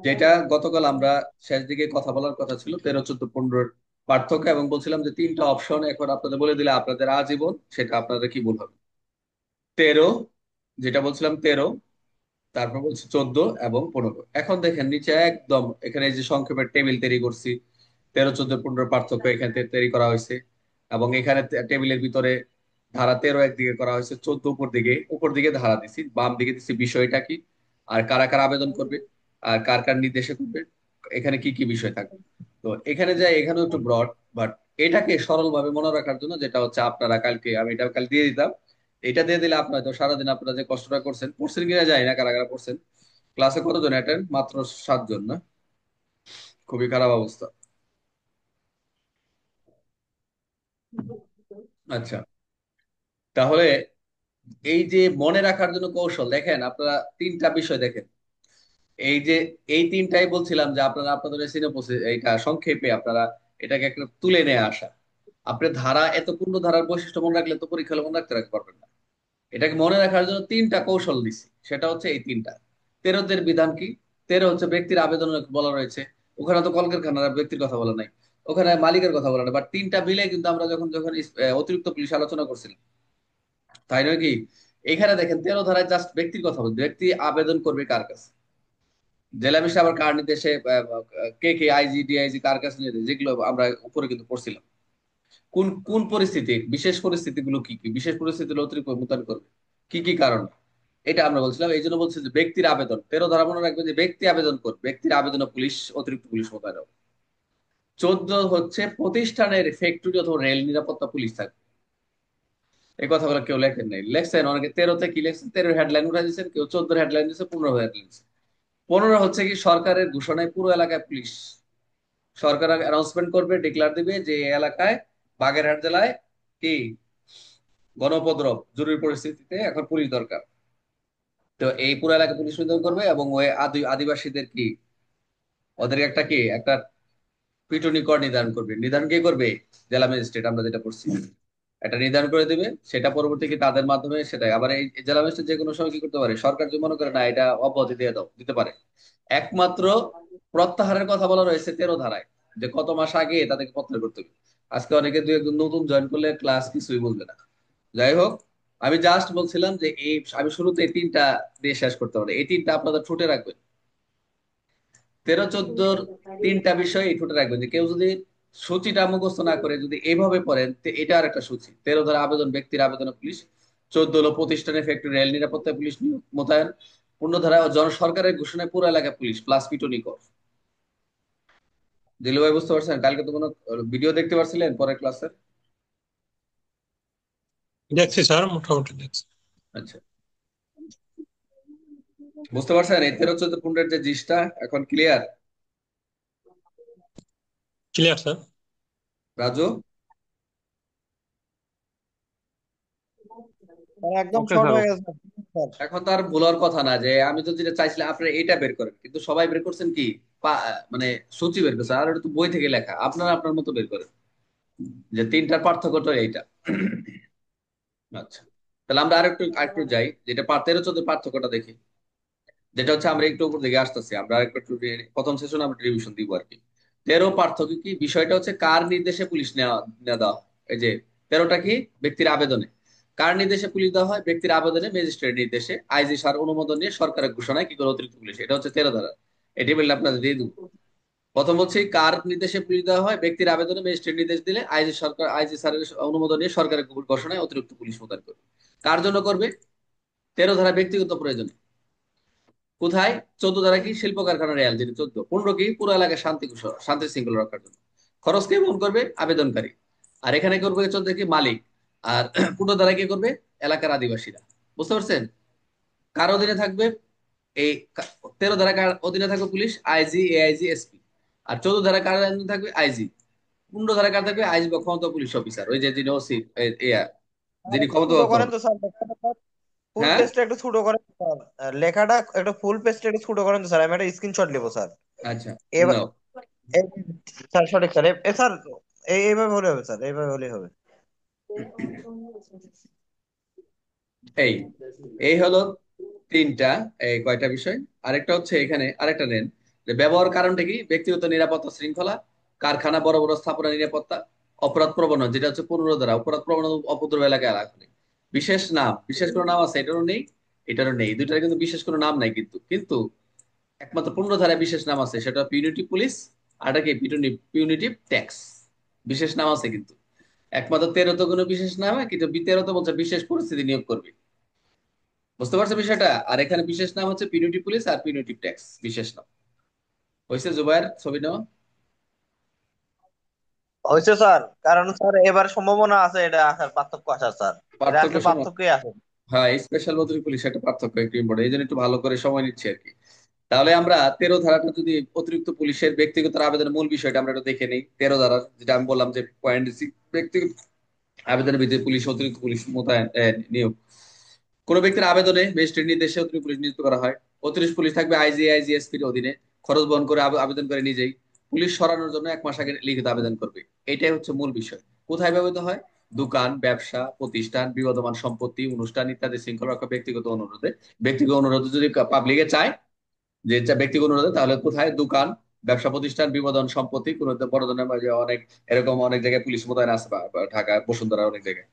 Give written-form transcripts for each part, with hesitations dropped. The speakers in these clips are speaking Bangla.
যেটা গতকাল আমরা শেষ দিকে কথা বলার কথা ছিল 13, 14, 15 পার্থক্য, এবং বলছিলাম যে তিনটা অপশন এখন আপনাদের বলে দিলে আপনাদের আজীবন সেটা আপনাদের কি ভুল হবে। 13, যেটা বলছিলাম 13, তারপর বলছি 14 এবং 15। এখন দেখেন নিচে একদম এখানে এই যে সংক্ষেপের টেবিল তৈরি করছি, 13, 14, 15 পার্থক্য এখানে তৈরি করা হয়েছে। এবং এখানে টেবিলের ভিতরে ধারা 13 একদিকে করা হয়েছে, 14 উপর দিকে ধারা দিছি, বাম দিকে দিছি বিষয়টা কি, আর কারা কারা আবেদন করবে, আর কার কার নির্দেশে করবে, এখানে কি কি বিষয় থাকবে। তো এখানে যাই, এখানেও একটু ব্রড, বাট এটাকে সরল ভাবে মনে রাখার জন্য যেটা হচ্ছে আপনারা কালকে, আমি এটা কাল দিয়ে দিতাম, এটা দিয়ে দিলে আপনারা তো সারাদিন আপনারা যে কষ্টটা করছেন, পড়ছেন কিনা যায় না, কারা কারা পড়ছেন। ক্লাসে কতজন অ্যাটেন্ড? মাত্র 7 জন না? খুবই খারাপ অবস্থা। আচ্ছা, তাহলে এই যে মনে রাখার জন্য কৌশল দেখেন, আপনারা তিনটা বিষয় দেখেন। এই যে এই তিনটাই বলছিলাম যে আপনারা আপনাদের সিনোপসিস এইটা সংক্ষেপে আপনারা এটাকে একটা তুলে নিয়ে আসা। আপনি ধারা এত পূর্ণ ধারার বৈশিষ্ট্য মনে রাখলে তো পরীক্ষা হলে মনে রাখতে পারবেন না। এটাকে মনে রাখার জন্য তিনটা কৌশল দিছি, সেটা হচ্ছে এই তিনটা। 13 বিধান কি? 13 হচ্ছে ব্যক্তির আবেদন বলা রয়েছে। ওখানে তো কলকারখানার ব্যক্তির কথা বলা নাই, ওখানে মালিকের কথা বলা নাই, বাট তিনটা মিলে কিন্তু আমরা যখন যখন অতিরিক্ত পুলিশ আলোচনা করছিলাম, তাই নয় কি? এখানে দেখেন 13 ধারায় জাস্ট ব্যক্তির কথা বলছে, ব্যক্তি আবেদন করবে কার কাছে, জেলা বিষয়ে আবার কার নির্দেশে, কে কে আইজি ডিআইজি কার কাছে নিয়ে যায়, যেগুলো আমরা উপরে কিন্তু পড়ছিলাম। কোন কোন পরিস্থিতি, বিশেষ পরিস্থিতিগুলো কি কি, বিশেষ পরিস্থিতি হলে অতিরিক্ত মোতায়েন করবে, কি কি কারণ, এটা আমরা বলছিলাম। এই জন্য বলছি যে ব্যক্তির আবেদন, 13 ধারা মনে রাখবে যে ব্যক্তি আবেদন করবে, ব্যক্তির আবেদনে পুলিশ, অতিরিক্ত পুলিশ মোতায়েন হবে। 14 হচ্ছে প্রতিষ্ঠানের ফ্যাক্টরি অথবা রেল নিরাপত্তা পুলিশ থাকবে। এই কথাগুলো কেউ লেখেন নাই, লেখছেন অনেকে 13-তে কি লেখছেন, 13 হেডলাইন উঠাই দিচ্ছেন, কেউ 14 হেডলাইন দিচ্ছে, 15 হেডলাইন দিচ্ছে। 15 হচ্ছে কি সরকারের ঘোষণায় পুরো এলাকায় পুলিশ, সরকার অ্যানাউন্সমেন্ট করবে, ডিক্লার দিবে যে এই এলাকায় বাগেরহাট জেলায় কি গণউপদ্রব, জরুরি পরিস্থিতিতে এখন পুলিশ দরকার। তো এই পুরো এলাকা পুলিশ নিয়োগ করবে, এবং ওই আদিবাসীদের কি, ওদের একটা কি একটা পিটুনি কর নির্ধারণ করবে। নির্ধারণ কে করবে? জেলা ম্যাজিস্ট্রেট, আমরা যেটা করছি এটা নির্ধারণ করে দিবে। সেটা পরবর্তী কি তাদের মাধ্যমে সেটাই আবার এই জেলা ম্যাজিস্ট্রেট যে কোনো সময় কি করতে পারে, সরকার যদি মনে করে না এটা অব্যাহতি দিয়ে দাও, দিতে পারে। একমাত্র প্রত্যাহারের কথা বলা রয়েছে 13 ধারায়, যে কত মাস আগে তাদেরকে প্রত্যাহার করতে হবে। আজকে অনেকে দুই একজন নতুন জয়েন করলে ক্লাস কিছুই বুঝবে না। যাই হোক, আমি জাস্ট বলছিলাম যে এই আমি শুরুতে এই তিনটা দিয়ে শেষ করতে পারি, এই তিনটা আপনাদের ঠুটে রাখবেন। 13, 14 তিনটা বিষয় এই ঠুটে রাখবেন, যে কেউ যদি সূচিটা মুখস্থ না করে যদি এইভাবে পড়েন, তো এটা আর একটা সূচি। 13 ধারা আবেদন, ব্যক্তির আবেদনে পুলিশ। 14 হলো প্রতিষ্ঠানে ফ্যাক্টরি রেল নিরাপত্তায় পুলিশ নিয়োগ মোতায়েন। 15 ধারা জনসরকারের ঘোষণায় পুরো এলাকায় পুলিশ প্লাস পিটুনি কর। দিলু ভাই বুঝতে পারছেন? কালকে তো কোনো ভিডিও দেখতে পারছিলেন পরের ক্লাসের? দেখছি স্যার, মোটামুটি দেখছি। আচ্ছা, বুঝতে পারছেন এই 13, 14, 15 যে জিনিসটা এখন clear? Clear sir. Raju, sir একদম ওকে শর্ট স্যার, হয়ে ওকে। গেছে স্যার। এখন তো আর ভুলার কথা না যে আমি তো যেটা চাইছিলাম আপনারা এটা বের করেন, কিন্তু সবাই বের করছেন কি, মানে সূচি বের করছে, আর এটা তো বই থেকে লেখা, আপনারা আপনার মতো বের করেন যে তিনটার পার্থক্যটা এইটা। আচ্ছা, তাহলে আমরা আরেকটু আরেকটু যাই, যেটা 13, 14 পার্থক্যটা দেখি। যেটা হচ্ছে আমরা একটু উপর দিকে আসতেছি, আমরা আরেকটু প্রথম সেশনে আমরা রিভিশন দিব আর কি। 13 পার্থক্য কি, বিষয়টা হচ্ছে কার নির্দেশে পুলিশ নেওয়া নেওয়া দেওয়া হয়। এই যে 13টা কি, ব্যক্তির আবেদনে। কার নির্দেশে পুলিশ দেওয়া হয়? ব্যক্তির আবেদনে, ম্যাজিস্ট্রেট নির্দেশে, আইজি সার অনুমোদন নিয়ে সরকারের ঘোষণায় কি করে অতিরিক্ত পুলিশ। এটা হচ্ছে 13 ধারা। এটি বললে আপনাদের দিয়ে দেবো। প্রথম হচ্ছে কার নির্দেশে পুলিশ দেওয়া হয়, ব্যক্তির আবেদনে ম্যাজিস্ট্রেট নির্দেশ দিলে আইজি সরকার, আইজি স্যারের অনুমোদন নিয়ে সরকারের ঘোষণায় অতিরিক্ত পুলিশ মোতায়েন করবে। কার জন্য করবে? 13 ধারা ব্যক্তিগত প্রয়োজনে। কোথায়? 14 ধারা কি, শিল্প কারখানা রেল, যেটা 14। 15 কি, পুরো এলাকায় শান্তি শৃঙ্খলা রক্ষার জন্য। খরচ কে বহন করবে? আবেদনকারী। আর এখানে করবে 14 কি, মালিক। আর 15 ধারা কি করবে? এলাকার আদিবাসীরা। বুঝতে পারছেন? কার অধীনে থাকবে? এই 13 ধারা কার অধীনে থাকবে? Police, IG, AIG, SP. আর 14 ধারা কার অধীনে থাকবে? আইজি। 15 ধারা কার থাকবে? আইজি বা ক্ষমতা পুলিশ অফিসার, ওই যে যিনি ওসি, আর যিনি একটু ছোট ক্ষমতাপ্রাপ্ত করেন হন। তো স্যার লেখাটা স্যার, ফুল হ্যাঁ, পেজটা একটু ছোট করেন তো স্যার। লেখাটা একটু ফুল পেজটা একটু ছোট করেন তো স্যার, আমি একটা স্ক্রিনশট নেবো স্যার। আচ্ছা, এবার নাও। এই- স্যার সঠিক স্যার, স্যার এইভাবে হলে হবে স্যার, এইভাবে হলেই হবে। এই এই হলো তিনটা, এই কয়টা বিষয়। আরেকটা হচ্ছে এখানে আরেকটা নেন, যে ব্যবহার কারণটা কি? ব্যক্তিগত নিরাপত্তা শৃঙ্খলা, কারখানা, বড় বড় স্থাপনা নিরাপত্তা, অপরাধ প্রবণ, যেটা হচ্ছে 15 ধারা, অপরাধ প্রবণ অপদ্রব এলাকায় রাখলে। বিশেষ নাম, বিশেষ কোনো নাম আছে? এটারও নেই, এটারও নেই, দুইটার কিন্তু বিশেষ কোনো নাম নাই, কিন্তু কিন্তু একমাত্র 15 ধারায় বিশেষ নাম আছে, সেটা পিউনিটিভ পুলিশ। আর এটা কি? Punitive tax. বিশেষ নাম আছে কিন্তু। একমাত্র 13 কোনো বিশেষ নাম হয়, কিন্তু 13 বলছে বিশেষ পরিস্থিতি নিয়োগ করবে। বুঝতে পারছো বিষয়টা? আর এখানে বিশেষ নাম হচ্ছে পিউনিটিভ পুলিশ আর পিউনিটিভ ট্যাক্স, বিশেষ নাম। হয়েছে জুবাইর, ছবি নাও। হয়েছে স্যার, কারণ স্যার এবার সম্ভাবনা আছে এটা আসার, পার্থক্য আসার স্যার। এটা পার্থক্য আসলে শোনো। পার্থক্যই আছে। হ্যাঁ, স্পেশাল মজুরি পুলিশ একটা পার্থক্য একটু ইম্পর্টেন্ট, এই জন্য একটু ভালো করে সময় নিচ্ছি আর কি। তাহলে আমরা 13 ধারাটা যদি, অতিরিক্ত পুলিশের ব্যক্তিগত আবেদনের মূল বিষয়টা আমরা একটু দেখে নিই। 13 ধারা যেটা আমি বললাম যে পয়েন্ট দিচ্ছি, ব্যক্তিগত আবেদনের ভিত্তিতে পুলিশ, অতিরিক্ত পুলিশ মোতায়েন নিয়োগ। কোন ব্যক্তির আবেদনে ম্যাজিস্ট্রেট নির্দেশে অতিরিক্ত পুলিশ নিযুক্ত করা হয়। অতিরিক্ত পুলিশ থাকবে আইজিএসপির অধীনে, খরচ বহন করে আবেদন করে নিজেই। পুলিশ সরানোর জন্য 1 মাস আগে লিখিত আবেদন করবে। এটাই হচ্ছে মূল বিষয়। কোথায় ব্যবহৃত হয়? দোকান, ব্যবসা প্রতিষ্ঠান, বিবদমান সম্পত্তি, অনুষ্ঠান ইত্যাদি শৃঙ্খলা রক্ষা, ব্যক্তিগত অনুরোধে। ব্যক্তিগত অনুরোধে যদি পাবলিকে চায়, যে ব্যক্তিগত অনুরোধে, তাহলে কোথায়? দোকান, ব্যবসা প্রতিষ্ঠান, বিবদন সম্পত্তি, কোন বড় ধরনের যে অনেক, এরকম অনেক জায়গায় পুলিশ মোতায়েন আছে, বা ঢাকা, বসুন্ধরা, অনেক জায়গায়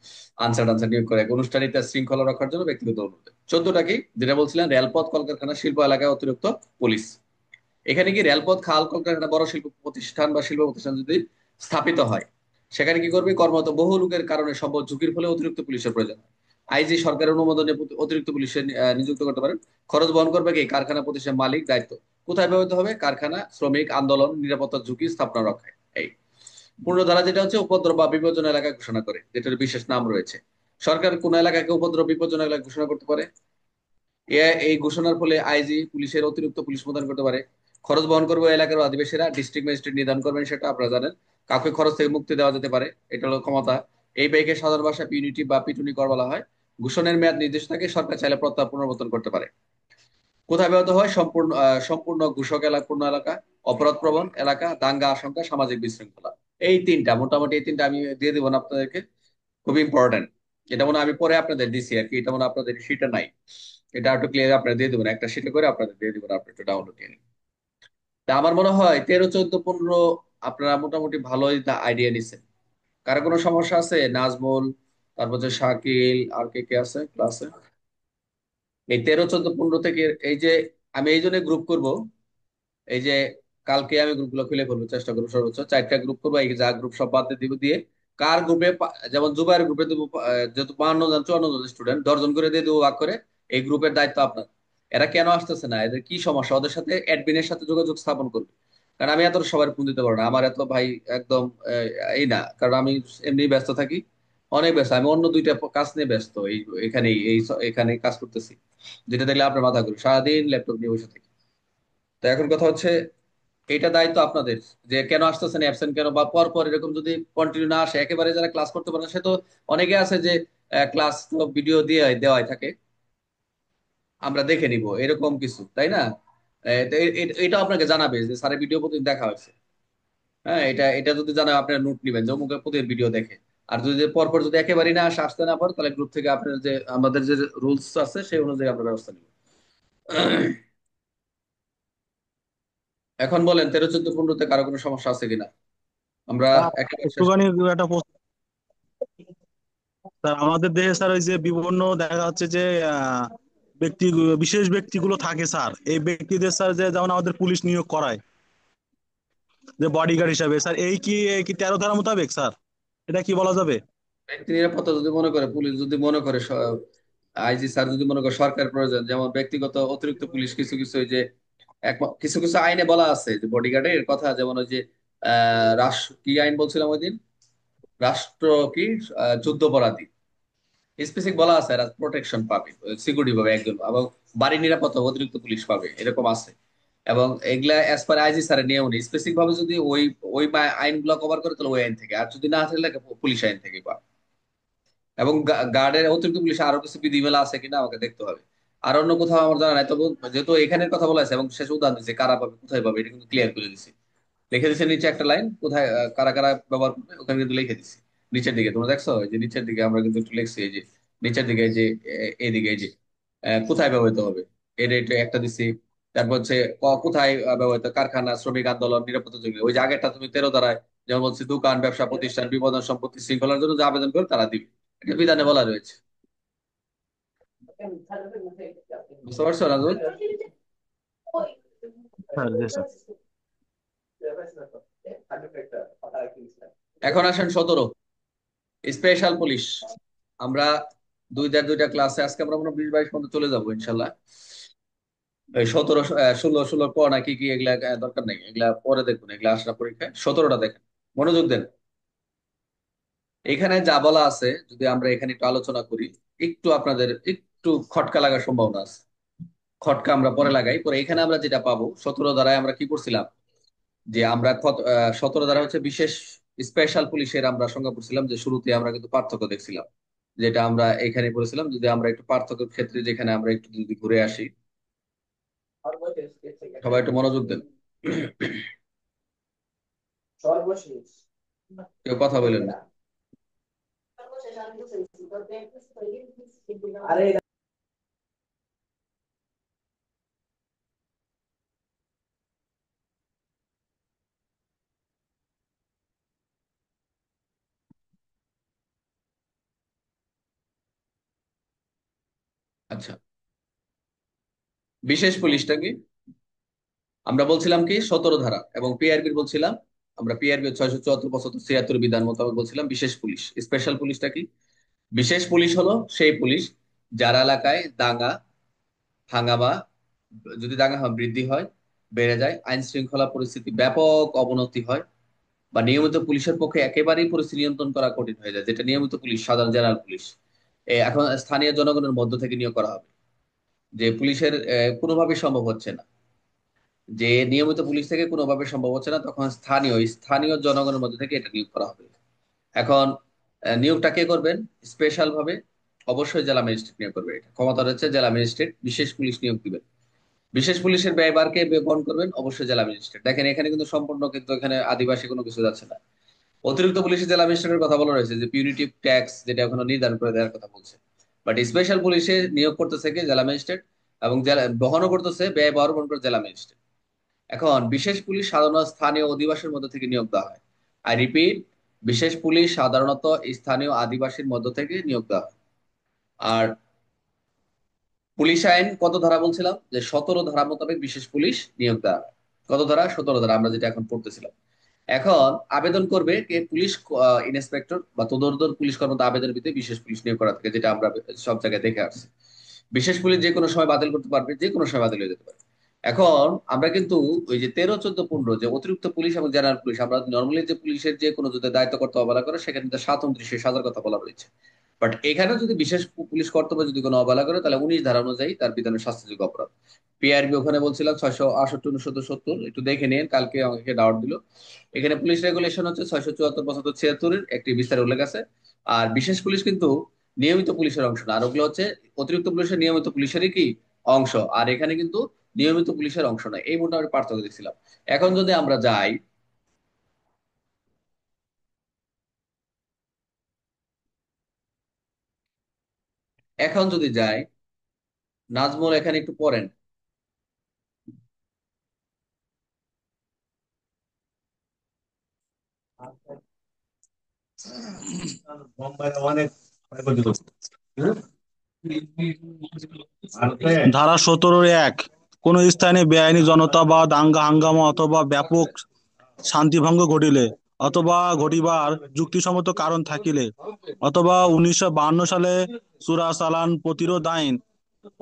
আনসার টানসার নিয়োগ করে অনুষ্ঠান ইত্যাদি শৃঙ্খলা রক্ষার জন্য ব্যক্তিগত অনুরোধে। 14টা কি যেটা বলছিলেন, রেলপথ, কলকারখানা, শিল্প এলাকায় অতিরিক্ত পুলিশ। এখানে কি রেলপথ, খাল, কলকারখানা, বড় শিল্প প্রতিষ্ঠান বা শিল্প প্রতিষ্ঠান যদি স্থাপিত হয়, সেখানে কি করবে? কর্মরত বহু লোকের কারণে সম্ভব ঝুঁকির ফলে অতিরিক্ত পুলিশের প্রয়োজন হয়। আইজি সরকারের অনুমোদনে অতিরিক্ত পুলিশের নিযুক্ত করতে পারেন। খরচ বহন করবে কি? কারখানা প্রতিষ্ঠান মালিক, দায়িত্ব। কোথায় ব্যবহৃত হবে? কারখানা, শ্রমিক, আন্দোলন, নিরাপত্তা ঝুঁকি, স্থাপনা রক্ষায়। এই 15 ধারা যেটা হচ্ছে উপদ্রব বা বিপজ্জনক এলাকা ঘোষণা করে, যেটার বিশেষ নাম রয়েছে। সরকার কোন এলাকাকে উপদ্রব বিপজ্জনক এলাকা ঘোষণা করতে পারে? এই ঘোষণার ফলে আইজি পুলিশের অতিরিক্ত পুলিশ প্রদান করতে পারে। খরচ বহন করবে ওই এলাকার আদিবাসীরা, ডিস্ট্রিক্ট ম্যাজিস্ট্রেট নির্ধারণ করবেন, সেটা আপনারা জানেন। কাউকে খরচ থেকে মুক্তি দেওয়া যেতে পারে, এটা হলো ক্ষমতা। এই ব্যয়কে সাধারণ ভাষায় পিউনিটি বা পিটুনি কর বলা হয়। ঘোষণের মেয়াদ নির্দিষ্ট থাকে, সরকার চাইলে প্রত্যাহার পুনর্বর্তন করতে পারে। কোথায় ব্যবহৃত হয়? সম্পূর্ণ ঘোষক এলাকা, পূর্ণ এলাকা, অপরাধ প্রবণ এলাকা, দাঙ্গা আশঙ্কা, সামাজিক বিশৃঙ্খলা। এই তিনটা, মোটামুটি এই তিনটা আমি দিয়ে দিব না আপনাদেরকে, খুব ইম্পর্টেন্ট। এটা মনে হয় আমি পরে আপনাদের দিছি আর কি, এটা মনে হয় আপনাদের শিটে নাই। এটা একটু ক্লিয়ার আপনারা দিয়ে দিবেন, একটা শিটে করে আপনাদের দিয়ে দিবেন, আপনি একটু ডাউনলোড দিয়ে নিন। তা আমার মনে হয় 13, 14, 15 আপনারা মোটামুটি ভালোই আইডিয়া নিছেন। কারো কোনো সমস্যা আছে? নাজমুল, তারপর যে শাকিল, আর কে কে আছে ক্লাসে? এই 13, 14, 15 থেকে, এই যে আমি এই জন্য গ্রুপ করব, এই যে কালকে আমি গ্রুপগুলো খুলে ফেলবো, চেষ্টা করবো সর্বোচ্চ 4টা গ্রুপ করবো, এই যা গ্রুপ সব বাদ দিয়ে দিব, দিয়ে কার গ্রুপে যেমন জুবাইর গ্রুপে দেবো, যেহেতু 52 জন 54 জন স্টুডেন্ট, 10 জন করে দিয়ে দেবো ভাগ করে। এই গ্রুপের দায়িত্ব আপনার। এরা কেন আসতেছে না, এদের কি সমস্যা, ওদের সাথে অ্যাডমিনের সাথে যোগাযোগ স্থাপন করবে। কারণ আমি এত সবার ফোন দিতে পারবো না, আমার এত ভাই একদম এই না, কারণ আমি এমনি ব্যস্ত থাকি, অনেক ব্যস্ত। আমি অন্য 2টা কাজ নিয়ে ব্যস্ত, এখানেই এখানে কাজ করতেছি, যেটা দেখলে আপনার মাথা ঘুরে, সারাদিন ল্যাপটপ নিয়ে বসে থাকি। তো এখন কথা হচ্ছে, এটা দায়িত্ব আপনাদের, যে কেন আসতেছেন, অ্যাবসেন্ট কেন, বা পর পর এরকম যদি কন্টিনিউ না আসে, একেবারে যারা ক্লাস করতে পারে না, সে তো অনেকে আছে যে ক্লাস তো ভিডিও দিয়ে দেওয়াই থাকে, আমরা দেখে নিব, এরকম কিছু, তাই না? তো এটা আপনাকে জানাবে যে স্যারের ভিডিও প্রতিদিন দেখা হয়েছে। হ্যাঁ, এটা এটা যদি জানা, আপনারা নোট নিবেন যে অমুকের প্রতিদিন ভিডিও দেখে। আর যদি পর পর যদি একেবারেই না আসে, আসতে না পারে, তাহলে গ্রুপ থেকে আপনার যে আমাদের যে রুলস আছে সেই অনুযায়ী আমরা ব্যবস্থা নিব। এখন বলেন, 13, 14, 15-তে কারো কোনো সমস্যা আছে কিনা? আমরা একেবারে শেষ একটুখানি করব। একটা প্রশ্ন, স্যার আমাদের দেশে স্যার ওই যে বিভিন্ন দেখা যাচ্ছে যে আহ, ব্যক্তি, বিশেষ ব্যক্তিগুলো থাকে স্যার, এই ব্যক্তিদের স্যার যে যেমন আমাদের পুলিশ নিয়োগ করায় যে বডিগার্ড হিসাবে স্যার, এই কি 13 ধারা মোতাবেক স্যার, এটা কি বলা যাবে? ব্যক্তি নিরাপত্তা যদি মনে করে, পুলিশ যদি মনে করে, আইজি স্যার যদি মনে করে সরকার প্রয়োজন, যেমন ব্যক্তিগত অতিরিক্ত পুলিশ, কিছু কিছু ওই যে কিছু কিছু আইনে বলা আছে যে বডিগার্ডের কথা, যেমন ওই যে রাষ্ট্র কি আইন বলছিলাম ওই দিন, রাষ্ট্র কি যুদ্ধাপরাধী, স্পেসিফিক বলা আছে, এরা প্রোটেকশন পাবে, সিকিউরিটি পাবে একজন, এবং বাড়ি নিরাপত্তা অতিরিক্ত পুলিশ পাবে, এরকম আছে। এবং এগুলা অ্যাজ পার আইজি স্যারের নিয়ম নেই, স্পেসিফিক ভাবে যদি ওই আইনগুলো কভার করে, তাহলে ওই আইন থেকে, আর যদি না থাকলে পুলিশ আইন থেকে পাবে। এবং গার্ডের অতিরিক্ত পুলিশে আরো কিছু বিধিমালা আছে কিনা আমাকে দেখতে হবে। আর অন্য কোথাও আমার জানা নাই, তবে যেহেতু এখানের কথা বলা আছে এবং শেষে উদাহরণ দিচ্ছে কারা পাবে, কোথায় পাবে, এটা কিন্তু ক্লিয়ার করে দিছি। লিখে দিচ্ছে নিচে একটা লাইন, কোথায় কারা কারা ব্যবহার করবে, ওখানে কিন্তু লিখে দিছি। নিচের দিকে তোমরা দেখছো, এই যে নিচের দিকে আমরা কিন্তু একটু লিখছি, এই যে নিচের দিকে, এই যে এইদিকে, এই যে কোথায় ব্যবহৃত হবে, এটা এটা একটা দিছি। তারপর হচ্ছে কোথায় ব্যবহৃত, কারখানা, শ্রমিক আন্দোলন, নিরাপত্তা জঙ্গি, ওই যে আগেরটা তুমি 13 ধারায় যেমন বলছি, দোকান, ব্যবসা প্রতিষ্ঠান, বিপণন, সম্পত্তি শৃঙ্খলার জন্য যে আবেদন করে তারা দিবে, এটা বিধানে বলা রয়েছে। বুঝতে পারছো রাজু? স্যার জি স্যার। এখন আসেন 17, স্পেশাল পুলিশ। আমরা দুইটা ক্লাসে আজকে আমরা মনে হয় 20-22 পর্যন্ত চলে যাবো ইনশাল্লাহ। এই 17, 16 পর নাকি কি এগুলা দরকার নেই, এগুলা পরে দেখুন, এগুলা আসলে পরীক্ষায় 17টা দেখেন, মনোযোগ দেন। এখানে যা বলা আছে যদি আমরা এখানে একটু আলোচনা করি, একটু আপনাদের একটু খটকা লাগার সম্ভাবনা আছে। খটকা আমরা পরে লাগাই, পরে এখানে আমরা যেটা পাবো 17 ধারায় আমরা কি করছিলাম, যে আমরা 17 ধারা হচ্ছে বিশেষ স্পেশাল পুলিশের আমরা সংজ্ঞা পড়ছিলাম, যে শুরুতে আমরা কিন্তু পার্থক্য দেখছিলাম, যেটা আমরা এখানে পড়েছিলাম। যদি আমরা একটু পার্থক্যের ক্ষেত্রে যেখানে আমরা একটু যদি ঘুরে আসি, সবাই একটু মনোযোগ দেন। কেউ কথা বলেন না। আচ্ছা, বিশেষ পুলিশটা কি, আমরা বলছিলাম কি 17 ধারা, এবং পিআরবির বলছিলাম আমরা, পিআরবি 674, 75, 76 বিধান মোতাবেক বলছিলাম বিশেষ পুলিশ। স্পেশাল পুলিশটা কি, বিশেষ পুলিশ হলো সেই পুলিশ যার এলাকায় দাঙ্গা হাঙ্গামা, যদি দাঙ্গা বৃদ্ধি হয়, বেড়ে যায়, আইন শৃঙ্খলা পরিস্থিতি ব্যাপক অবনতি হয়, বা নিয়মিত পুলিশের পক্ষে একেবারেই পরিস্থিতি নিয়ন্ত্রণ করা কঠিন হয়ে যায়, যেটা নিয়মিত পুলিশ, সাধারণ জেনারেল পুলিশ এখন স্থানীয় জনগণের মধ্য থেকে নিয়োগ করা হবে, যে পুলিশের কোনোভাবেই সম্ভব হচ্ছে না, যে নিয়মিত পুলিশ থেকে কোনোভাবে সম্ভব হচ্ছে না, তখন স্থানীয় জনগণের মধ্যে থেকে এটা নিয়োগ করা হবে। এখন নিয়োগটা কে করবেন স্পেশাল ভাবে, অবশ্যই জেলা ম্যাজিস্ট্রেট নিয়োগ করবে, এটা ক্ষমতা রয়েছে জেলা ম্যাজিস্ট্রেট বিশেষ পুলিশ নিয়োগ দিবেন। বিশেষ পুলিশের ব্যয়ভার কে বহন করবেন, অবশ্যই জেলা ম্যাজিস্ট্রেট। দেখেন এখানে কিন্তু সম্পূর্ণ কিন্তু এখানে আদিবাসী কোনো কিছু যাচ্ছে না। অতিরিক্ত পুলিশের জেলা ম্যাজিস্ট্রেটের কথা বলা রয়েছে, যে পিউনিটিভ ট্যাক্স যেটা এখনো নির্ধারণ করে দেওয়ার কথা বলছে, বাট স্পেশাল পুলিশে নিয়োগ করতেছে কি জেলা ম্যাজিস্ট্রেট, এবং জেলা বহনও করতেছে, ব্যয় বহন করে জেলা ম্যাজিস্ট্রেট। এখন বিশেষ পুলিশ সাধারণত স্থানীয় অধিবাসীর মধ্য থেকে নিয়োগ দেওয়া হয়। আই রিপিট, বিশেষ পুলিশ সাধারণত স্থানীয় আদিবাসীর মধ্য থেকে নিয়োগ দেওয়া হয়। আর পুলিশ আইন কত ধারা বলছিলাম, যে 17 ধারা মোতাবেক বিশেষ পুলিশ নিয়োগ দেওয়া হয়। কত ধারা, 17 ধারা, আমরা যেটা এখন পড়তেছিলাম। এখন আবেদন করবে কে, পুলিশ ইন্সপেক্টর বা তদন্ত পুলিশ কর্মকর্তা আবেদনের ভিত্তিতে বিশেষ পুলিশ নিয়োগ করা থাকে, যেটা আমরা সব জায়গায় দেখে আসছি। বিশেষ পুলিশ যে কোনো সময় বাতিল করতে পারবে, যে কোনো সময় বাতিল হয়ে যেতে পারে। এখন আমরা কিন্তু ওই যে 13, 14, 15 যে অতিরিক্ত পুলিশ এবং জেনারেল পুলিশ, আমরা নর্মালি যে পুলিশের যে কোনো যদি দায়িত্ব কর্তব্য অবহেলা করে, সেখানে 27, 29 সাজার কথা বলা রয়েছে। বাট এখানে যদি বিশেষ পুলিশ কর্তব্য যদি কোনো অবহেলা করে, তাহলে 19 ধারা অনুযায়ী তার বিধানের শাস্তিযোগ্য অপরাধ। পিআরবি ওখানে বলছিলাম 668, 69, 70, একটু দেখে নিন, কালকে আমাকে ডাউট দিল। এখানে পুলিশ রেগুলেশন হচ্ছে 674, 75, 76-এর একটি বিস্তারে উল্লেখ আছে। আর বিশেষ পুলিশ কিন্তু নিয়মিত পুলিশের অংশ না, আর ওগুলো হচ্ছে অতিরিক্ত পুলিশের নিয়মিত পুলিশেরই কি অংশ, আর এখানে কিন্তু নিয়মিত পুলিশের অংশ নয়, এই মোটামুটি পার্থক্য দেখছিলাম। এখন যদি আমরা যাই, এখন যদি যাই, নাজমুল এখানে একটু পড়েন। ধারা 17-1, কোন স্থানে বেআইনি জনতা বা দাঙ্গা হাঙ্গামা অথবা ব্যাপক শান্তিভঙ্গ ঘটিলে অথবা ঘটিবার যুক্তিসঙ্গত কারণ থাকিলে অথবা 1952 সালে চোরাচালান প্রতিরোধ আইন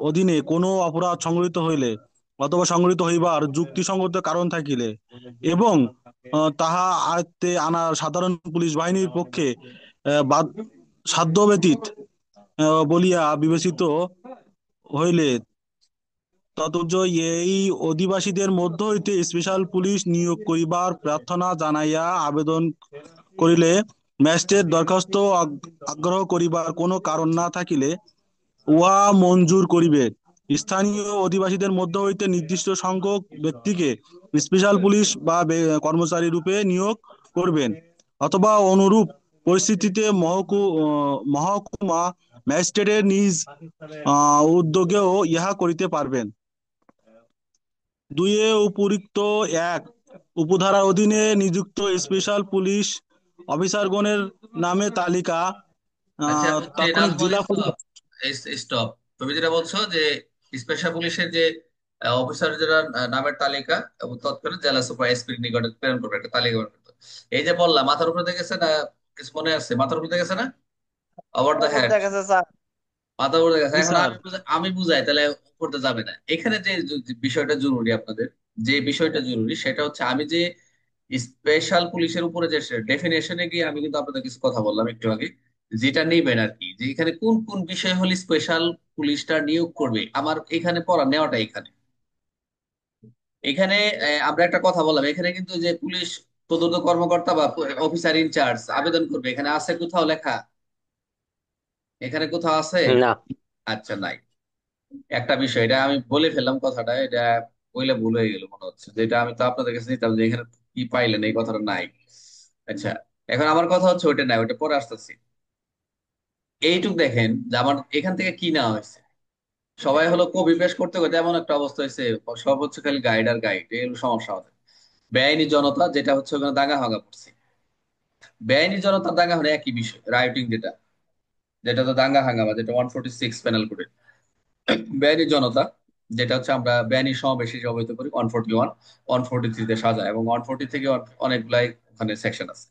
অধীনে কোনো অপরাধ সংঘটিত হইলে অথবা সংঘটিত হইবার যুক্তিসঙ্গত কারণ থাকিলে এবং তাহা আয়ত্তে আনা সাধারণ পুলিশ বাহিনীর পক্ষে সাধ্য ব্যতীত বলিয়া বিবেচিত হইলে তদুজ এই অধিবাসীদের মধ্য হইতে স্পেশাল পুলিশ নিয়োগ করিবার প্রার্থনা জানাইয়া আবেদন করিলে ম্যাজিস্ট্রেট দরখাস্ত আগ্রহ করিবার কোনো কারণ না থাকিলে উহা মঞ্জুর করিবে। স্থানীয় অধিবাসীদের মধ্য হইতে নির্দিষ্ট সংখ্যক ব্যক্তিকে স্পেশাল পুলিশ বা কর্মচারী রূপে নিয়োগ করবেন, অথবা অনুরূপ পরিস্থিতিতে মহকুমা ম্যাজিস্ট্রেটের নিজ উদ্যোগেও ইহা করিতে পারবেন। দুইয়ে উপরিক্ত এক উপধারার অধীনে নিযুক্ত স্পেশাল পুলিশ অফিসারগণের নামে তালিকা আচ্ছা বুঝছি, তাৎক্ষণিক নাজমুল, জেলা স্টপ স্টপ। তুমি যেটা বলছো যে স্পেশাল পুলিশের যে অফিসার যারা নামের তালিকা এবং তৎক্ষণাৎ জেলা সুপার এসপির নিকটে প্রেরণ করবে, একটা তালিকা বের করতে। এই যে বললাম মাথার উপরে দিয়ে গেছে না, কিছু মনে আছে মাথার উপরে দিয়ে গেছে না, ওভার দ্য তারপর হেড, দেখা গেছে স্যার। মাথা উপরে দিয়ে গেছে। জি এখন স্যার। আমি বুঝাই তাহলে করতে যাবে না। এখানে যে যে বিষয়টা জরুরি আপনাদের, যে বিষয়টা জরুরি সেটা হচ্ছে আমি যে স্পেশাল পুলিশের উপরে যে ডেফিনেশনে গিয়ে আমি কিন্তু আপনাদের কিছু কথা বললাম একটু আগে, যেটা নিবেন আর কি, যে এখানে কোন কোন বিষয় হলে স্পেশাল পুলিশটা নিয়োগ করবে আমার এখানে পড়া নেওয়াটা এখানে। এখানে আমরা একটা কথা বললাম, এখানে কিন্তু যে পুলিশ তদন্ত কর্মকর্তা বা অফিসার ইনচার্জ আবেদন করবে এখানে আছে কোথাও লেখা? এখানে কোথাও আছে? না। আচ্ছা, নাই। একটা বিষয় এটা আমি বলে ফেললাম কথাটা, এটা বইলে ভুল হয়ে গেল মনে হচ্ছে, যেটা আমি তো আপনাদের কাছে নিতাম যে এখানে কি পাইলেন এই কথাটা নাই। আচ্ছা, এখন আমার কথা হচ্ছে ওইটা নাই, ওইটা পরে আসতেছি। এইটুক দেখেন যে আমার এখান থেকে কি নেওয়া হয়েছে। সবাই হলো কপি পেস্ট করতে করতে এমন একটা অবস্থা হয়েছে, সব হচ্ছে খালি গাইড আর গাইড, এই হলো সমস্যা আমাদের। বেআইনি জনতা যেটা হচ্ছে ওখানে দাঙ্গা হাঙ্গা পড়ছে, বেআইনি জনতার দাঙ্গা হলো একই বিষয়, রাইটিং যেটা, যেটা তো দাঙ্গা হাঙ্গামা, যেটা 146 পেনাল কোডে। বেআইনি জনতা যেটা হচ্ছে আমরা বেআইনি সমাবেশ হিসেবে অবহিত করি 141, 143 তে সাজা, এবং 140 থেকে অনেকগুলাই ওখানে সেকশন আছে।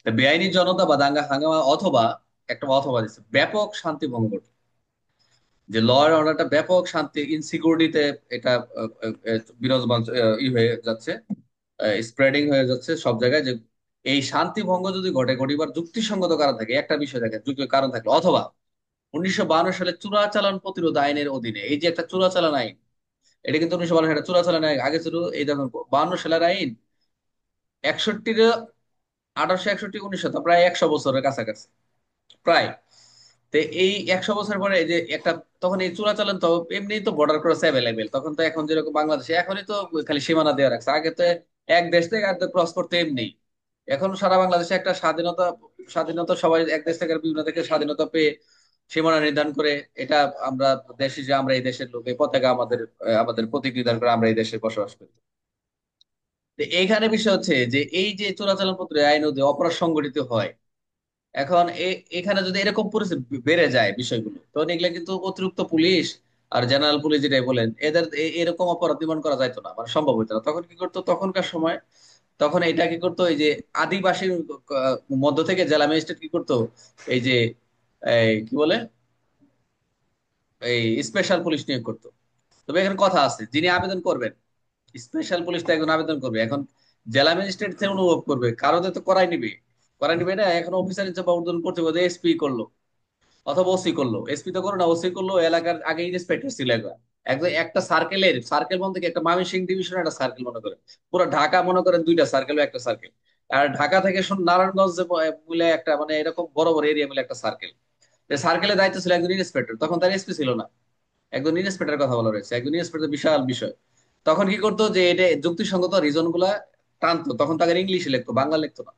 তা বেআইনি জনতা বা দাঙ্গা হাঙ্গামা অথবা, একটা অথবা দিচ্ছে, ব্যাপক শান্তি ভঙ্গ করবে, যে ল অ্যান্ড অর্ডারটা ব্যাপক শান্তি ইনসিকিউরিটিতে এটা বিরাজমান হয়ে যাচ্ছে, স্প্রেডিং হয়ে যাচ্ছে সব জায়গায়, যে এই শান্তি ভঙ্গ যদি ঘটে, ঘটিবার যুক্তিসঙ্গত কারণ থাকে, একটা বিষয় থাকে যুক্তি কারণ থাকলে, অথবা 1952 সালে চোরাচালান প্রতিরোধ আইনের অধীনে, এই যে একটা চোরাচালান আইন, এটা কিন্তু 1952 সালে চোরাচালান আইন, আগে ছিল এই দেখুন 52 সালের আইন, 61, 1861, 1900, প্রায় 100 বছরের কাছাকাছি প্রায়। তো এই 100 বছর পরে এই যে একটা, তখন এই চোরাচালান তো এমনি তো বর্ডার ক্রস অ্যাভেলেবেল, তখন তো এখন যেরকম বাংলাদেশে এখনই তো খালি সীমানা দেওয়া রাখছে, আগে তো এক দেশ থেকে আর ক্রস করতে এমনি। এখন সারা বাংলাদেশে একটা স্বাধীনতা, স্বাধীনতা সবাই এক দেশ থেকে আর বিভিন্ন থেকে স্বাধীনতা পেয়ে সীমানা নির্ধারণ করে, এটা আমরা দেশে যে আমরা এই দেশের লোক, এই পতাকা আমাদের আমাদের প্রতীক নির্ধারণ করে আমরা এই দেশে বসবাস করি। তো এইখানে বিষয় হচ্ছে যে এই যে চোরাচালান পত্র আইন অপরাধ সংগঠিত হয়, এখন এখানে যদি এরকম পরিস্থিতি বেড়ে যায় বিষয়গুলো, তখন এগুলা কিন্তু অতিরিক্ত পুলিশ আর জেনারেল পুলিশ যেটাই বলেন, এদের এরকম অপরাধ নির্মাণ করা যাইতো না, মানে সম্ভব হইতো না। তখন কি করতো তখনকার সময়, তখন এটা কি করতো, এই যে আদিবাসীর মধ্য থেকে জেলা ম্যাজিস্ট্রেট কি করতো, এই যে এই কি বলে, এই স্পেশাল পুলিশ নিয়োগ করতো। তবে এখানে কথা আছে, যিনি আবেদন করবেন, স্পেশাল পুলিশটা একজন আবেদন করবে, এখন জেলা ম্যাজিস্ট্রেট থেকে অনুভব করবে, কারোতে তো করাই নিবে না, এখন অফিসার হিসেবে উদ্বোধন করতে হবে, এসপি করলো অথবা ওসি করলো, এসপি তো করো না, ওসি করলো, এলাকার আগে ইন্সপেক্টর ছিল একবার, একদম একটা সার্কেল বলতে কি, একটা ময়মনসিংহ ডিভিশনের একটা সার্কেল মনে করেন, পুরো ঢাকা মনে করেন দুইটা সার্কেল, একটা সার্কেল। আর ঢাকা থেকে শুন নারায়ণগঞ্জ যে মিলে একটা, মানে এরকম বড় বড় এরিয়া মিলে একটা সার্কেল। সার্কেলের দায়িত্ব ছিল একজন ইন্সপেক্টর, তখন তার এসপি ছিল না, একজন ইন্সপেক্টর কথা বলা রয়েছে, একজন ইন্সপেক্টর বিশাল বিষয়। তখন কি করতো, যে এটা যুক্তিসঙ্গত রিজন গুলা টানতো, তখন তাকে ইংলিশে লিখতো, বাংলা লিখতো না।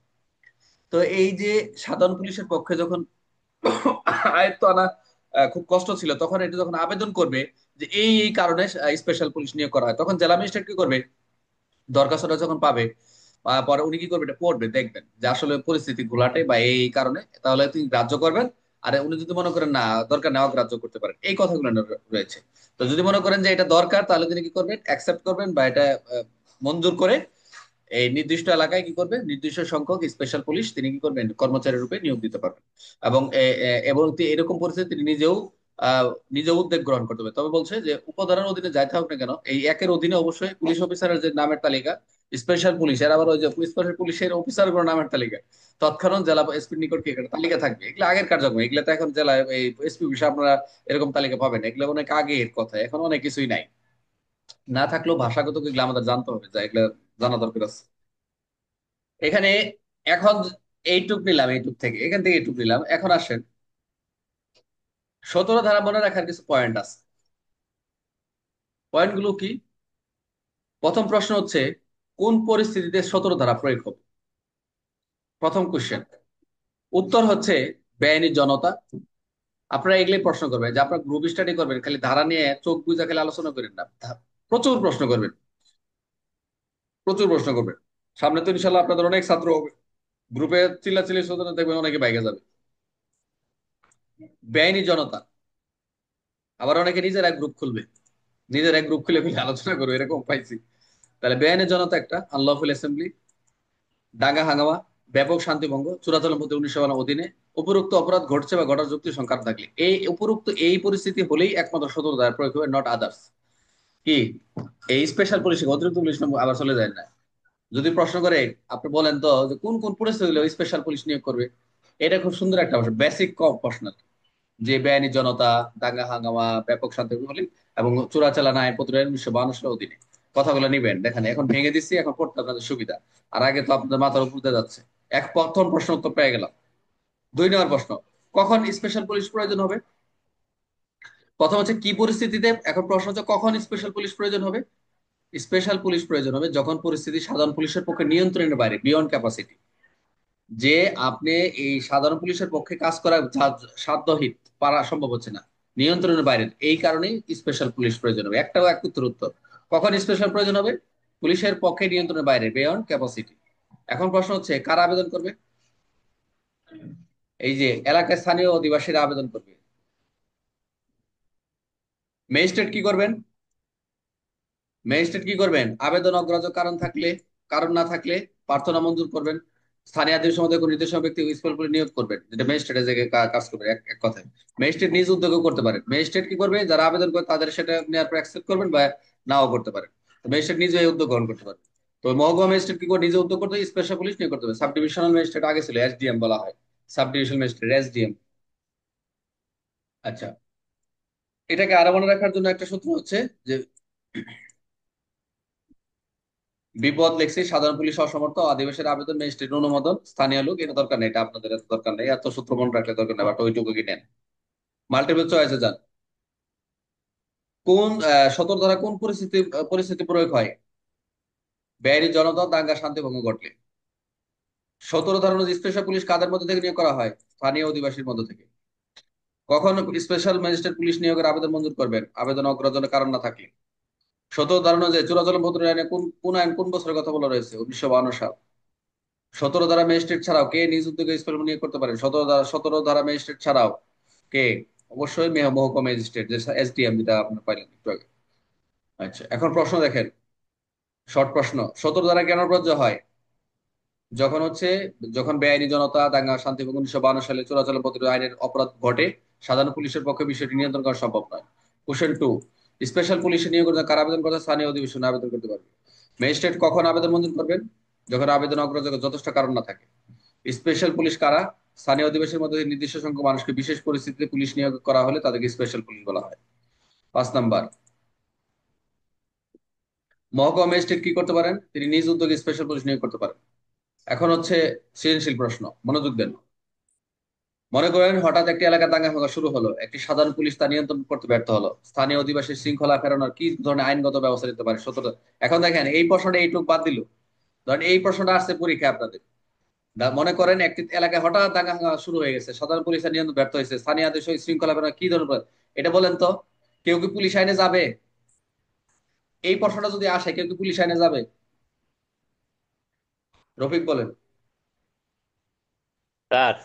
তো এই যে সাধারণ পুলিশের পক্ষে যখন আয়ত্ত আনা খুব কষ্ট ছিল, তখন এটা যখন আবেদন করবে যে এই কারণে স্পেশাল পুলিশ নিয়োগ করা হয়, তখন জেলা ম্যাজিস্ট্রেট কি করবে, দরখাস্তটা যখন পাবে, পরে উনি কি করবে, এটা পড়বে, দেখবেন যে আসলে পরিস্থিতি ঘোলাটে বা এই কারণে, তাহলে তিনি গ্রাহ্য করবেন। আর উনি যদি মনে করেন না দরকার, নেওয়া গ্রাহ্য করতে পারেন, এই কথাগুলো রয়েছে। তো যদি মনে করেন যে এটা দরকার, তাহলে তিনি কি করবেন, অ্যাকসেপ্ট করবেন বা এটা মঞ্জুর করে এই নির্দিষ্ট এলাকায় কি করবে, নির্দিষ্ট সংখ্যক স্পেশাল পুলিশ তিনি কি করবেন, কর্মচারী রূপে নিয়োগ দিতে পারবেন। এবং এবং এরকম পরিস্থিতি তিনি নিজেও আহ নিজে উদ্যোগ গ্রহণ করতে হবে। তবে বলছে যে উপধারার অধীনে যাইতে হোক না কেন, এই একের অধীনে অবশ্যই পুলিশ অফিসারের যে নামের তালিকা, স্পেশাল পুলিশের আবার ওই যে স্পেশাল পুলিশের অফিসার গুলো নামের তালিকা, তৎক্ষণাৎ জেলা এসপির নিকট কি একটা তালিকা থাকবে, এগুলো আগের কার্যক্রম, এগুলো তো এখন জেলায় এই এসপি বিষয়ে আপনারা এরকম তালিকা পাবেন, এগুলো অনেক আগের কথা, এখন অনেক কিছুই নাই। না থাকলেও ভাষাগত এগুলো আমাদের জানতে হবে, যা এগুলো জানা দরকার আছে এখানে। এখন এইটুক নিলাম, এইটুক থেকে এখান থেকে এইটুক নিলাম, এখন আসেন 17 ধারা মনে রাখার কিছু পয়েন্ট আছে। পয়েন্ট গুলো কি? প্রথম প্রশ্ন হচ্ছে, কোন পরিস্থিতিতে 17 ধারা প্রয়োগ হবে? প্রথম কোশ্চেন, উত্তর হচ্ছে বেআইনি জনতা। আপনারা এগুলোই প্রশ্ন করবেন, যে আপনারা গ্রুপ স্টাডি করবেন, খালি ধারা নিয়ে চোখ বুজা খালি আলোচনা করেন না, প্রচুর প্রশ্ন করবেন। প্রচুর প্রশ্ন করবে। সামনে তো ইনশাল্লাহ আপনাদের অনেক ছাত্র হবে, গ্রুপে চিল্লাচিল্লি শুনতে দেখবেন অনেকে বাইকে যাবে। বেআইনি জনতা, আবার অনেকে নিজের এক গ্রুপ খুলবে, নিজের এক গ্রুপ খুলে ফেলে আলোচনা করবে, এরকম পাইছি। তাহলে বেআইনি জনতা একটা, আনলফুল অ্যাসেম্বলি, দাঙ্গা হাঙ্গামা, ব্যাপক শান্তিভঙ্গ, চোরাচালান প্রতি 1952 অধীনে উপরোক্ত অপরাধ ঘটছে বা ঘটার যুক্তি সংখ্যা থাকলে, এই উপরোক্ত এই পরিস্থিতি হলেই একমাত্র সতর্ক ধারা প্রয়োগ হবে, নট আদার্স। কি এই স্পেশাল পুলিশ অতিরিক্ত পুলিশ আবার চলে যায় না? যদি প্রশ্ন করে আপনি বলেন তো যে কোন কোন পরিস্থিতি হলে স্পেশাল পুলিশ নিয়োগ করবে, এটা খুব সুন্দর একটা বেসিক প্রশ্ন। যে বেআইনি জনতা, দাঙ্গা হাঙ্গামা, ব্যাপক শান্তি হলে এবং চোরাচালান আইন প্রতিরোধ 1952 সালের অধীনে। কথাগুলো নিবেন, দেখেন এখন ভেঙে দিচ্ছি, এখন পড়তে আপনাদের সুবিধা। আর আগে তো আপনাদের মাথার উপর দিয়ে যাচ্ছে। প্রথম প্রশ্ন উত্তর পেয়ে গেলাম। 2 নম্বর প্রশ্ন, কখন স্পেশাল পুলিশ প্রয়োজন হবে? প্রথম হচ্ছে কি পরিস্থিতিতে, এখন প্রশ্ন হচ্ছে কখন স্পেশাল পুলিশ প্রয়োজন হবে। স্পেশাল পুলিশ প্রয়োজন হবে যখন পরিস্থিতি সাধারণ পুলিশের পক্ষে নিয়ন্ত্রণের বাইরে, বিয়ন্ড ক্যাপাসিটি। যে আপনি এই সাধারণ পুলিশের পক্ষে কাজ করা সাধ্যহিত পারা সম্ভব হচ্ছে না, নিয়ন্ত্রণের বাইরে, এই কারণেই স্পেশাল পুলিশ প্রয়োজন হবে। একটাও এক উত্তর উত্তর। কখন স্পেশাল প্রয়োজন হবে? পুলিশের পক্ষে নিয়ন্ত্রণের বাইরে, বিয়ন্ড ক্যাপাসিটি। এখন প্রশ্ন হচ্ছে কারা আবেদন করবে? এই যে এলাকায় স্থানীয় অধিবাসীরা আবেদন করবে। ম্যাজিস্ট্রেট কি করবেন? ম্যাজিস্ট্রেট কি করবেন? আবেদন অগ্রাহ্য কারণ থাকলে, কারণ না থাকলে প্রার্থনা মঞ্জুর করবেন। স্থানীয় আদেশ মধ্যে কোনো নির্দেশক ব্যক্তি স্কুল করে নিয়োগ করবেন, যেটা ম্যাজিস্ট্রেটের জায়গায় কাজ করবে। এক কথায় ম্যাজিস্ট্রেট নিজ উদ্যোগও করতে পারেন। ম্যাজিস্ট্রেট কি করবে? যারা আবেদন করে তাদের সেটা নেওয়ার পর অ্যাকসেপ্ট করবেন বা নাও করতে পারেন। তো ম্যাজিস্ট্রেট নিজে এই উদ্যোগ গ্রহণ করতে পারেন। তো মহকুমা ম্যাজিস্ট্রেট কি করে? নিজে উদ্যোগ করতে স্পেশাল পুলিশ নিয়োগ করতে হবে। সাব ডিভিশনাল ম্যাজিস্ট্রেট আগে ছিল এসডিএম বলা হয়, সাব ডিভিশনাল ম্যাজিস্ট্রেট এসডিএম। আচ্ছা, এটাকে আরো মনে রাখার জন্য একটা সূত্র হচ্ছে যে বিপদ লেখছি সাধারণ পুলিশ অসমর্থ, আদিবাসীর আবেদন, ম্যাজিস্ট্রেট অনুমোদন, স্থানীয় লোক। এটা দরকার নেই, এটা আপনাদের এত দরকার নেই, এত সূত্র মনে রাখলে দরকার নেই, বাট ওইটুকু কি নেন। মাল্টিপল চয়েসে যান। কোন 17 ধারা কোন পরিস্থিতি প্রয়োগ হয়? বেআইনি জনতা, দাঙ্গা, শান্তিভঙ্গ ঘটলে। 17 ধারা অনুযায়ী স্পেশাল পুলিশ কাদের মধ্যে থেকে নিয়োগ করা হয়? স্থানীয় অধিবাসীর মধ্যে থেকে। কখন স্পেশাল ম্যাজিস্ট্রেট পুলিশ নিয়োগের আবেদন মঞ্জুর করবেন? আবেদন অগ্রাহ্যের কারণ না থাকলে। 17 ধারা অনুযায়ী চোরাচালান প্রতিরোধ আইনে কোন আইন কোন বছরের কথা বলা রয়েছে? 1952 সাল। 17 ধারা ম্যাজিস্ট্রেট ছাড়াও কে নিজ উদ্যোগে স্পেশাল নিয়োগ করতে পারেন? 17 ধারা ম্যাজিস্ট্রেট ছাড়াও কে? অবশ্যই মহকুমা ম্যাজিস্ট্রেট, যে এসডিএম, যেটা আপনার পাইলেন একটু আগে। আচ্ছা, এখন প্রশ্ন দেখেন, শর্ট প্রশ্ন। 17 ধারা কেন প্রযোজ্য হয়? যখন হচ্ছে যখন বেআইনি জনতা, দাঙ্গা, শান্তিভঙ্গ, 1952 সালে চোরাচালান প্রতিরোধ আইনের অপরাধ ঘটে, সাধারণ পুলিশের পক্ষে বিষয়টি নিয়ন্ত্রণ করা সম্ভব নয়। কোশ্চেন 2, স্পেশাল পুলিশের নিয়োগের জন্য কারা আবেদন করতে? স্থানীয় অধিবেশনে আবেদন করতে পারবে। ম্যাজিস্ট্রেট কখন আবেদন মঞ্জুর করবেন? যখন আবেদন অগ্রাহ্য যথেষ্ট কারণ না থাকে। স্পেশাল পুলিশ কারা? স্থানীয় অধিবাসীর মধ্যে নির্দিষ্ট সংখ্যক মানুষকে বিশেষ পরিস্থিতিতে পুলিশ নিয়োগ করা হলে তাদেরকে স্পেশাল পুলিশ বলা হয়। 5 নাম্বার, মহকুমা ম্যাজিস্ট্রেট কি করতে পারেন? তিনি নিজ উদ্যোগে স্পেশাল পুলিশ নিয়োগ করতে পারেন। এখন হচ্ছে সৃজনশীল প্রশ্ন, মনোযোগ দেন। মনে করেন হঠাৎ একটি এলাকা দাঙ্গা হাঙ্গামা শুরু হলো, একটি সাধারণ পুলিশ তা নিয়ন্ত্রণ করতে ব্যর্থ হলো। স্থানীয় অধিবাসী শৃঙ্খলা ফেরানোর কি ধরনের আইনগত ব্যবস্থা নিতে পারে? 17। এখন দেখেন এই প্রশ্নটা এইটুকু বাদ দিল। ধরেন এই প্রশ্নটা আসছে পরীক্ষায় আপনাদের। মনে করেন একটি এলাকায় হঠাৎ দাঙ্গা হাঙ্গামা শুরু হয়ে গেছে, সাধারণ পুলিশ তার নিয়ন্ত্রণ ব্যর্থ হয়েছে, স্থানীয় আদেশ শৃঙ্খলা ফেরানোর কি ধরনের, এটা বলেন তো। কেউ কি পুলিশ আইনে যাবে? এই প্রশ্নটা যদি আসে, কেউ কি পুলিশ আইনে যাবে? রফিক বলেন। স্যার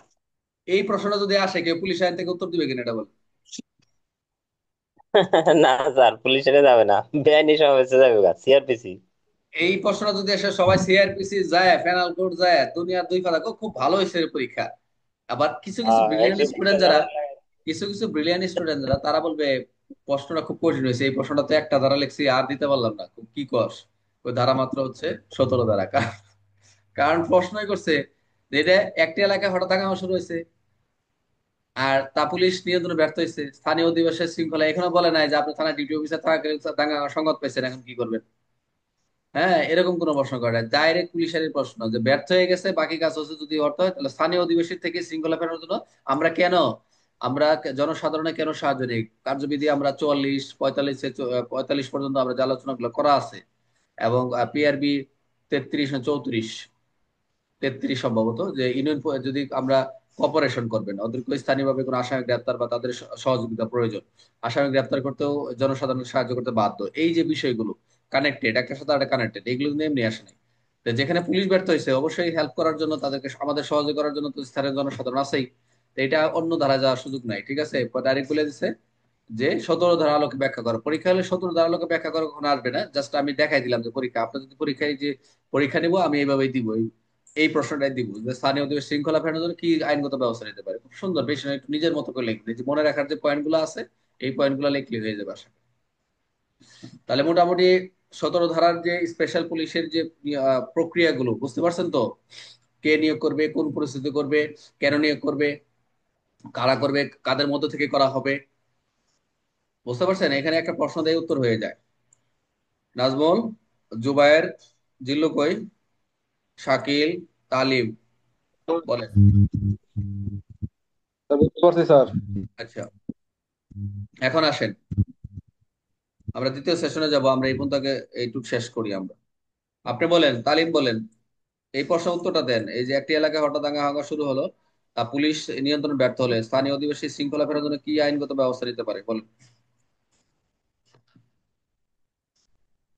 এই প্রশ্নটা যদি আসে, কেউ পুলিশ আইন থেকে উত্তর দিবে কিনা এটা বলেন। না স্যার, পুলিশে যাবে না, বেআইনি সমাবেশে যাবে সিআরপিসি। এই প্রশ্নটা যদি আসে, সবাই সিআরপিসি যায়, পেনাল কোড যায়, দুনিয়ার দুই ফালা খুব ভালো হয়েছে রে পরীক্ষা। আবার কিছু কিছু ব্রিলিয়ান্ট স্টুডেন্ট যারা, কিছু কিছু ব্রিলিয়ান্ট স্টুডেন্ট যারা, তারা বলবে প্রশ্নটা খুব কঠিন হয়েছে, এই প্রশ্নটা তো একটা ধারা লিখছি আর দিতে পারলাম না, খুব কি কস। ওই ধারা মাত্র হচ্ছে 17 ধারা। কারণ প্রশ্নই করছে যে এটা একটি এলাকায় হঠাৎ দাঙ্গা শুরু হয়েছে, আর তা পুলিশ নিয়ন্ত্রণে ব্যর্থ হয়েছে, স্থানীয় অধিবাসীর শৃঙ্খলা। এখনো বলে নাই যে আপনি থানা ডিউটি অফিসার থাকা দাঙ্গা সংবাদ পাইছেন, এখন কি করবেন। হ্যাঁ, এরকম কোনো প্রশ্ন করে না, ডাইরেক্ট পুলিশের প্রশ্ন যে ব্যর্থ হয়ে গেছে, বাকি কাজ হচ্ছে যদি অর্থ হয়, তাহলে স্থানীয় অধিবাসী থেকে শৃঙ্খলা ফেরানোর জন্য আমরা কেন, আমরা জনসাধারণের কেন সাহায্য নেই। কার্যবিধি আমরা 44, 45, 45 পর্যন্ত আমরা যে আলোচনাগুলো করা আছে, এবং পিআরবি 33 না 34, 33 সম্ভবত, যে ইউনিয়ন যদি আমরা কপারেশন করবেন, ওদেরকে স্থানীয়ভাবে কোনো আসামি গ্রেপ্তার বা তাদের সহযোগিতা প্রয়োজন, আসামি গ্রেপ্তার করতেও জনসাধারণ সাহায্য করতে বাধ্য, এই যে বিষয়গুলো, কানেক্টেড, একটার সাথে আরেকটা কানেক্টেড, এগুলো কিন্তু এমনি আসে নাই। তো যেখানে পুলিশ ব্যর্থ হয়েছে অবশ্যই হেল্প করার জন্য, তাদেরকে আমাদের সহযোগিতা করার জন্য তো স্থানীয় জনসাধারণ আছেই। তো এটা অন্য ধারা যাওয়ার সুযোগ নাই, ঠিক আছে। ডাইরেক্ট বলে দিছে যে 17 ধারা আলোকে ব্যাখ্যা করো। পরীক্ষা হলে 17 ধারা আলোকে ব্যাখ্যা করা কখনো আসবে না, জাস্ট আমি দেখাই দিলাম যে পরীক্ষা, আপনার যদি পরীক্ষায় যে পরীক্ষা নিব আমি এইভাবেই দিব, এই প্রশ্নটাই দিব যে স্থানীয় অধিবাসী শৃঙ্খলা ফেরানোর জন্য কি আইনগত ব্যবস্থা নিতে পারে। খুব সুন্দর, বেশি নয়, একটু নিজের মতো করে লিখবে, যে মনে রাখার যে পয়েন্ট গুলো আছে এই পয়েন্ট গুলো লিখলে হয়ে যাবে আশা করি। তাহলে মোটামুটি 17 ধারার যে স্পেশাল পুলিশের যে প্রক্রিয়াগুলো বুঝতে পারছেন তো? কে নিয়োগ করবে, কোন পরিস্থিতি করবে, কেন নিয়োগ করবে, কারা করবে, কাদের মধ্য থেকে করা হবে, বুঝতে পারছেন? এখানে একটা প্রশ্ন দিয়ে উত্তর হয়ে যায়। নাজমুল, জুবায়ের, জিল্লু কই, শাকিল, তালিম, বলেন। বুঝতে পারছি স্যার। আচ্ছা, এখন আসেন আমরা দ্বিতীয় সেশনে যাব। আমরা এই পর্যন্ত এইটুকু শেষ করি আমরা। আপনি বলেন, তালিম বলেন, এই প্রশ্ন উত্তরটা দেন। এই যে একটি এলাকায় হঠাৎ দাঙ্গা হাঙ্গা শুরু হলো, তা পুলিশ নিয়ন্ত্রণ ব্যর্থ হলে স্থানীয় অধিবাসী শৃঙ্খলা ফেরানোর জন্য কি আইনগত ব্যবস্থা নিতে পারে বলেন।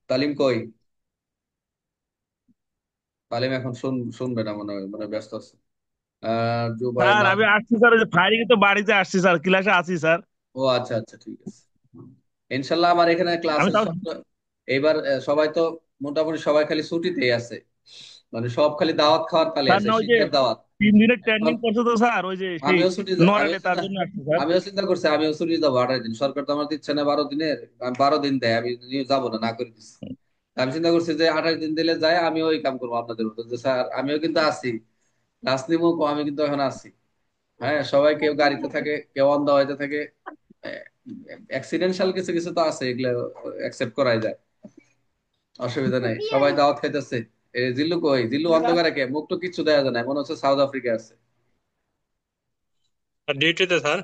তালিম কই? তালিম এখন শুনবে না মনে হয়, মানে ব্যস্ত আছে। জুবায়ের স্যার নাম। আমি আসছি স্যার, ওই যে ফায়ারিং তো বাড়িতে আসছি স্যার, ক্লাসে আছি স্যার। ও আচ্ছা আচ্ছা, ঠিক আছে। ইনশাল্লাহ আমার এখানে ক্লাস আমি তাও এইবার সবাই তো মোটামুটি সবাই খালি ছুটিতেই আছে, মানে সব খালি দাওয়াত খাওয়ার তালে স্যার আছে, না, ওই যে শীতের দাওয়াত। 3 দিনের এখন ট্রেনিং করছে তো স্যার, ওই যে সেই আমিও ছুটি, আমিও নরেটে, তার চিন্তা জন্য আসছি স্যার। আমিও চিন্তা করছি আমিও ছুটি যাবো 28 দিন। সরকার তো আমার দিচ্ছে না 12 দিনের, আমি 12 দিন দেয়, আমি যাবো না, না করে দিচ্ছি। আমি চিন্তা করছি যে 28 দিন দিলে যায়, আমিও ওই কাম করবো আপনাদের মতো, যে স্যার আমিও কিন্তু আছি, ক্লাস নিবো, আমি কিন্তু এখন আছি। হ্যাঁ, সবাই কেউ গাড়িতে থাকে, কেউ অন দা হইতে থাকে, অ্যাক্সিডেন্টাল কিছু কিছু তো আছে, এগুলো অ্যাকসেপ্ট করাই যায়, অসুবিধা নাই। সবাই দাওয়াত খাইতেছে। জিল্লু কই? জিল্লু অন্ধকারে, কে মুখ তো কিচ্ছু দেখা যায় না, মনে হচ্ছে সাউথ আফ্রিকা আছে। ডিউটিতে স্যার।